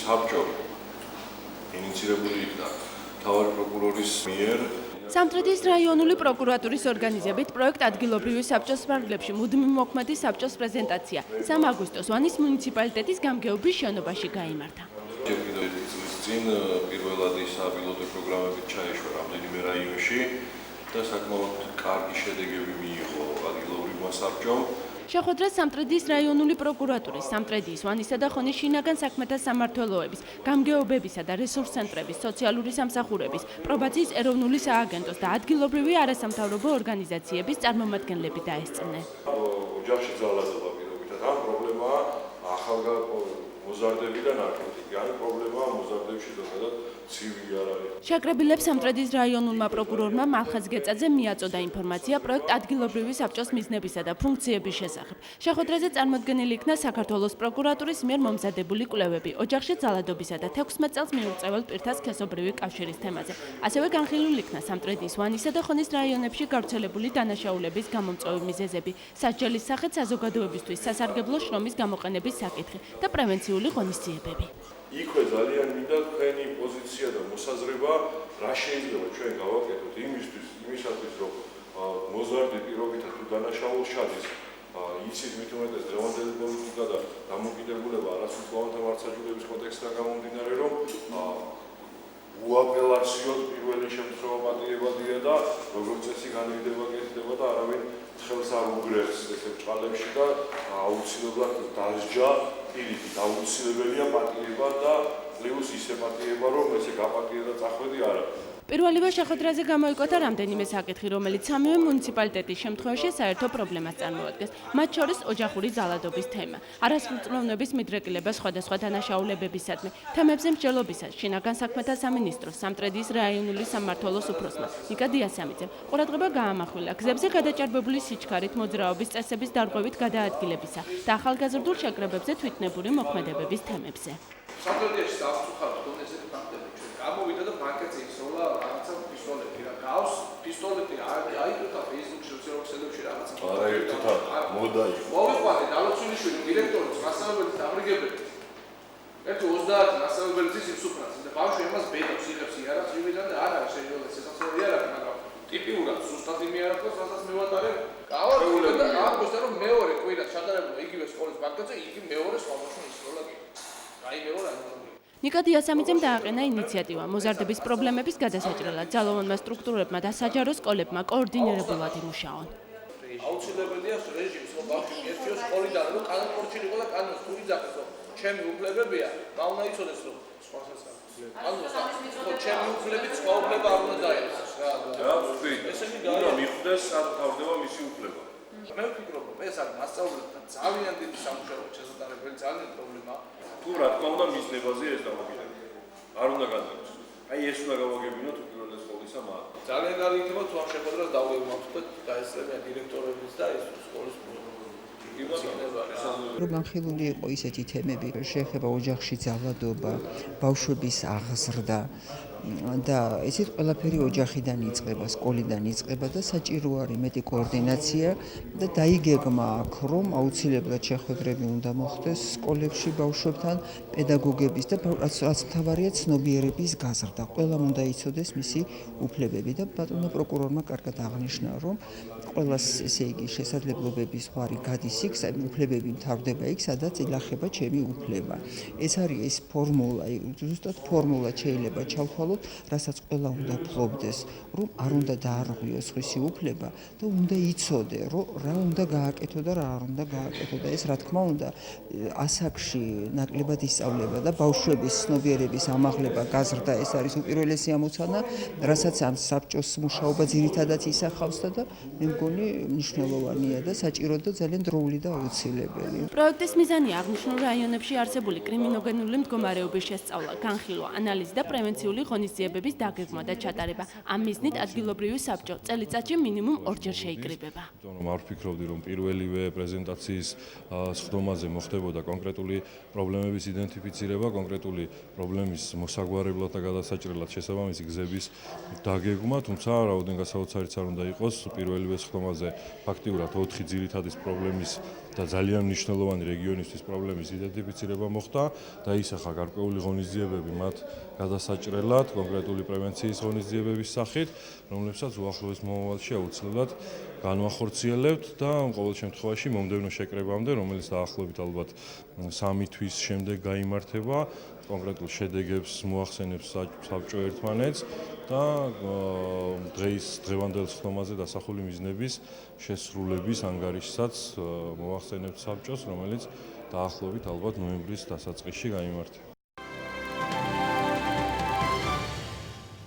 საბჭო ინიცირებული იქნა მთავარი პროკურორის მიერ. სამტრედის რაიონული პროკურატურის ორგანიზებით პროექტ ადგილობრივი საბჭოს ფარგლებში მუდმივმოქმედი საბჭოს პრეზენტაცია 3 აგვისტოს ვანის მუნიციპალიტეტის გამგეობის შენობაში გაიმართა. ჯერ კიდევ წლის წინ პირველად ის პილოტური პროგრამებით ჩაეშვა რამდენიმე რაიონში და საკმაოდ კარგი შედეგები მიიღო ადგილობრივმა საბჭომ. შეხვედრას სამტრედის რაიონული პროკურატურის, სამტრედიის, ვანისა და ხონის შინაგან საქმეთა სამმართველოების, გამგეობებისა და რესურს ცენტრების, სოციალური სამსახურების, პრობაციის ეროვნული სააგენტოს და ადგილობრივი არასამთავრობო ორგანიზაციების წარმომადგენლები დაესწრნენ. ოჯახში ძალადობა პირობითად ამ პრობლემაა მოზარდები და ნარკოტიკი. ამ პრობლემაა მოზარდებში ზოგადად ცივი არ არის. შეკრებილებს სამტრედის რაიონულმა პროკურორმა მალხაზ გეწაძე მიაწოდა ინფორმაცია პროექტ ადგილობრივი საბჭოს მიზნებისა და ფუნქციების შესახებ. შეხვედრაზე წარმოდგენილი იქნა საქართველოს პროკურატურის მიერ მომზადებული კვლევები ოჯახში ძალადობისა და 16 წელს მიუღწევალ პირთა სქესობრივი კავშირის თემაზე. ასევე განხილული იქნა სამტრედის, ვანისა და ხონის რაიონებში გავრცელებული დანაშაულების გამომწვევი მიზეზები, სასჯელის სახით საზოგადოებისთვის სასარგებლო შრომის გამოყენების საკითხი და პრევენციული ღონისძიებები. იქვე ძალიან მინდა თქვენი პოზიცია და მოსაზრება, რა შეიძლება ჩვენ გავაკეთოთ იმისათვის, რომ მოზარდი პირობითად თუ დანაშაულ შადის იცით მით უმეტეს დღევანდელი პოლიტიკა და დამოკიდებულება არასრულოვანთა მართლმსაჯულების კონტექსტიდან გამომდინარე, რომ უაპელაციოდ პირველი შემთხვევა პატიებადია და როგორც წესი განვიდება კეთდება და არავინ ხელს არ უგრეხს ესე ბრწყალებში და აუცილებლად დასჯა პირიქით აუცილებელია პატიება და პლუს ისე პატიება, რომ ესე გაპატიე და წახვედი არა. პირველივე შეხვედრაზე გამოიკოთა რამდენიმე საკითხი, რომელიც სამივე მუნიციპალიტეტის შემთხვევაში საერთო პრობლემას წარმოადგენს. მათ შორის ოჯახური ძალადობის თემა, არასრულწლოვნების მიდრეკილება სხვადასხვა დანაშაულებებისადმი, თემებზე მსჯელობისას შინაგან საქმეთა სამინისტროს, სამტრედიის რაიონული სამმართველოს უფროსმა ნიკა დიასამიძემ ყურადღება გაამახვილა გზებზე გადაჭარბებული სიჩქარით მოძრაობის წესების დარღვევით გადაადგილებისა და ახალგაზრდულ შეკრებებზე თვითნებური მოქმედებების თემებზე. სამტრედიაში საფრთხად გონესეთ ფაქტები ჩვენ გამოვიდა და ბანკეთს იცოლა რაღაცა პისტოლეტი რა გავს პისტოლეტი აიკრიტა Facebook სოციალურ ქსელებში რაღაცა არა ერთად მოდა იყო მოვიყვანეთ ალოცულიშვილი დირექტორის მასწავლებლის ამრიგებელი ერთი 30 მასწავლებლის სიმსუქრას და ბავშვი ამას ბედავს იღებს იარაღს ვიღიდან და არა შეიძლება შესაძლებელი იარაღი მაგრამ ტიპიურად სუსტად იმიარაღს რასაც მევატარებ გავარკვევი და აღვნიშნა რომ მეორე კვირა ჩატარებულა იგივე სკოლის ბანკეთზე იგი მეორე სხვა ბავშვი ისროლა კი აი მეორე ნიკა დიასამიძემ დააყენა ინიციატივა მოზარდების პრობლემების გადასაჭრელად ძალოვანმა სტრუქტურებმა და საჯარო სკოლებმა კოორდინირებულად იმუშაონ. აუცილებელია რეჟიმს რომ ბავშვი ერთიო სკოლიდან რომ კანონში იყო და კანონს თუ იძახეს რომ ჩემი უფლებებია, და უნდა იცოდეს რომ სხვასაც ანუ ჩემი უფლებით სხვა უფლება არ უნდა დაეცეს რა. რა ვთქვი? ესენი უნდა მიხვდეს სად თავდება მისი უფლება. მე ვფიქრობ რომ ეს არის მასწავლებელთან ძალიან დიდი სამუშაო შესაძლებელი ძალიან პრობლემაა. თუ რა თქმა უნდა მის ნებაზე ეს დამოკიდებულია. არ უნდა გადაგოს. აი ეს უნდა გავაგებინოთ უპირველეს ყოვლისა მათ. ძალიან კარგი იქნება თუ ამ შეხვედრას დავუევმავთ და ესწრებიან დირექტორების და ეს სკოლის რომ განხილული იყო ისეთი თემები, შეეხება ოჯახში ძალადობა, ბავშვების აღზრდა და ესეთ ყველაფერი ოჯახიდან იწყება, სკოლიდან იწყება და საჭირო არის მეტი კოორდინაცია და დაიგეგმა აქ, რომ აუცილებლად შეხვედრები უნდა მოხდეს სკოლებში ბავშვებთან, პედაგოგების და რაც მთავარია ცნობიერების გაზრდა. ყველამ უნდა იცოდეს მისი უფლებები და ბატონო პროკურორმა კარგად აღნიშნა, რომ ყველას ესე იგი შესაძლებლობების ზღვარი გადის იქ, უფლებები მთავრდება იქ, სადაც ილახება ჩემი უფლება. ეს არის ეს ფორმულა, ზუსტად ფორმულა შეიძლება ჩავთვალოთ, რასაც ყველა უნდა ფლობდეს, რომ არ უნდა დაარღვიოს ხისი უფლება და უნდა იცოდე, რომ რა უნდა გააკეთო და რა არ უნდა გააკეთო და ეს რა თქმა უნდა ასაკში ნაკლებად ისწავლება და ბავშვების ცნობიერების ამაღლება, გაზრდა ეს არის უპირველესი ამოცანა, რასაც ამ საბჭოს მუშაობა ძირითადად ისახავს და მე მგონი მნიშვნელოვანია და საჭირო და ძალიან დროული და აუცილებელი. პროექტის მიზანია აღნიშნულ რაიონებში არსებული კრიმინოგენული მდგომარეობის შესწავლა, განხილვა, ანალიზი და პრევენციული ღონისძიებების დაგეგმვა და ჩატარება. ამ მიზნით ადგილობრივი საბჭო წელიწადში მინიმუმ 2 ჯერ შეიკრიბება. არ ვფიქრობდი, რომ პირველივე პრეზენტაციის სხდომაზე მოხდებოდა კონკრეტული პრობლემების იდენტიფიცირება, კონკრეტული პრობლემის მოსაგვარებლად და გადასაჭრელად შესაბამისი გზების დაგეგმა, თუმცა რაოდენ გასაოცარიც არ უნდა იყოს პირველივე სხდომაზე ფაქტიურად 4 ძირითადი პრობლემის და ძალიან მნიშვნელოვანი რეგიონისთვის პრობლემის იდენტიფიცირება მოხდა და ისახა გარკვეული ღონისძიებები მათ გადასაჭრელად, კონკრეტული პრევენციის ღონისძიებების სახით, რომლებსაც უახლოეს მომავალში აუცილებლად განვახორციელებთ და ყოველ შემთხვევაში მომდევნო შეკრებამდე, რომელიც დაახლოებით ალბათ 3 თვის შემდეგ გაიმართება, კონკრეტულ შედეგებს მოახსენებს საბჭო ერთმანეთს და დღევანდელ ხდომაზე დასახული მიზნების შესრულების ანგარიშსაც მოახსენებთ საბჭოს, რომელიც დაახლოებით ალბათ ნოემბრის დასაწყისში გაიმართება.